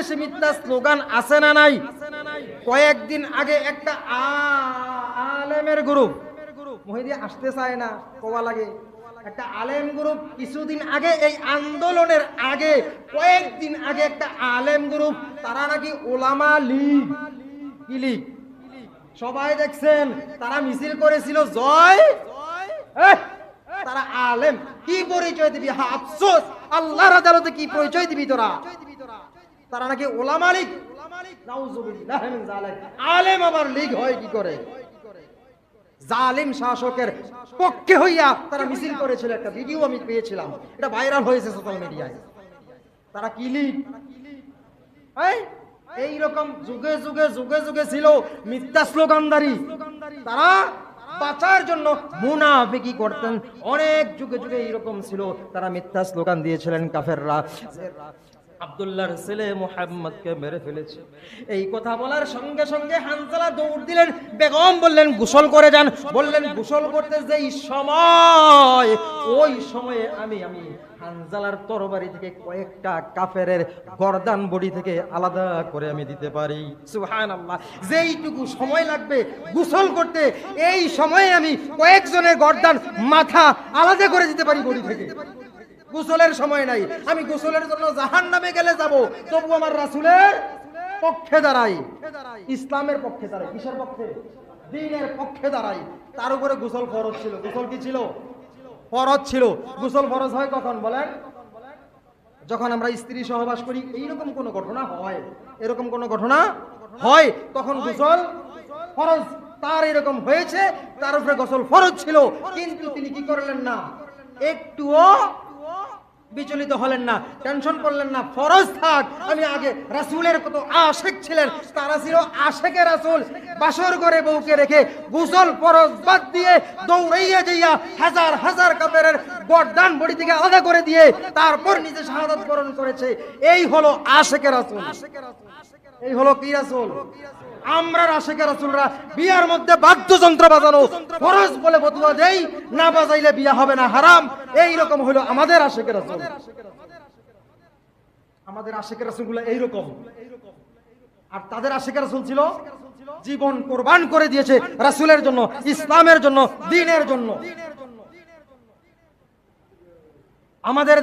দেশে মিথ্যা স্লোগান আছে না নাই? কয়েকদিন আগে একটা আলেমের গ্রুপ, মহিদি আসতে চায় না, কোয়া লাগে, একটা আলেম গ্রুপ কিছুদিন আগে, এই আন্দোলনের আগে কয়েকদিন আগে একটা আলেম গ্রুপ, তারা নাকি ওলামা লীগ, কি লীগ সবাই দেখছেন, তারা মিছিল করেছিল জয়, তারা আলেম, কি পরিচয় দিবি? আফসোস, আল্লাহর আদালতে কি পরিচয় দিবি তোরা? তারা নাকি ওলামা লীগ, নাউজুবিল্লাহ মিন যালিক। আলেম আবার লীগ হয় কি করে? জালিম শাসকের পক্ষে হইয়া তারা মিছিল করেছিল, একটা ভিডিও আমি পেয়েছিলাম, এটা ভাইরাল হয়েছে সোশ্যাল মিডিয়ায়। তারা কি লীগ? এইরকম যুগে যুগে যুগে যুগে ছিল মিথ্যা স্লোগানদারি, তারা বাঁচার জন্য মুনাফিকি করতেন, অনেক যুগে যুগে এইরকম ছিল, তারা মিথ্যা স্লোগান দিয়েছিলেন কাফেররা। আব্দুল্লাহর ছেলে মুহাম্মদকে মেরে ফেলেছে, এই কথা বলার সঙ্গে সঙ্গে হানজালা দৌড় দিলেন, বেগম বললেন গোসল করে যান, বললেন গোসল করতে যেই সময়, ওই সময়ে আমি হানজালার তরবারি থেকে কয়েকটা কাফেরের গর্দান বডি থেকে আলাদা করে আমি দিতে পারি। সুবহানাল্লাহ, যেইটুকু সময় লাগবে গোসল করতে, এই সময়ে আমি কয়েকজনের গর্দান মাথা আলাদা করে দিতে পারি বডি থেকে। গোসলের সময় নাই, আমি গোসলের জন্য জাহান্নামে গেলে যাব, তবু আমার রাসূলের পক্ষে দাঁড়াই, ইসলামের পক্ষে দাঁড়াই। কিসের পক্ষে? দ্বীনের পক্ষে দাঁড়াই। তার উপরে গোসল ফরজ ছিল। গোসল কি ছিল? ফরজ ছিল। গোসল ফরজ হয় কখন বলেন? যখন আমরা স্ত্রী সহবাস করি, এইরকম কোন ঘটনা হয়, এরকম কোন ঘটনা হয়, তখন গোসল ফরজ। তার এরকম হয়েছে, তার উপরে গোসল ফরজ ছিল, কিন্তু তিনি কি করলেন না, একটুও বিচলিত হলেন না, টেনশন করলেন না, ফরজ থাক। আমি আগে রাসূলের কত আশিক ছিলেন, তারা ছিল আশিকে রাসূল, বাসর করে বউকে রেখে গোসল ফরজ বাদ দিয়ে দৌড়াইয়া যাইয়া হাজার হাজার কাফেরের গর্দান বডি থেকে আলাদা করে দিয়ে তারপর নিজে শাহাদাত বরণ করেছে। এই হলো আশিকে রাসূল, এই হলো কি রাসূল? আমরা আশিকে রাসূলরা বিয়ার মধ্যে বাদ্যযন্ত্র বাজানো ফরজ বলে ফতোয়া দেই, না বাজাইলে বিয়া হবে না, হারাম। এই রকম হলো আমাদের আশিকে রাসূল। আমাদের আশিকে রাসূলগুলো এইরকম, আর তাদের আশিকে রাসূল ছিল জীবন কুরবান করে দিয়েছে রাসূলের জন্য, ইসলামের জন্য, দ্বীনের জন্য। আমাদের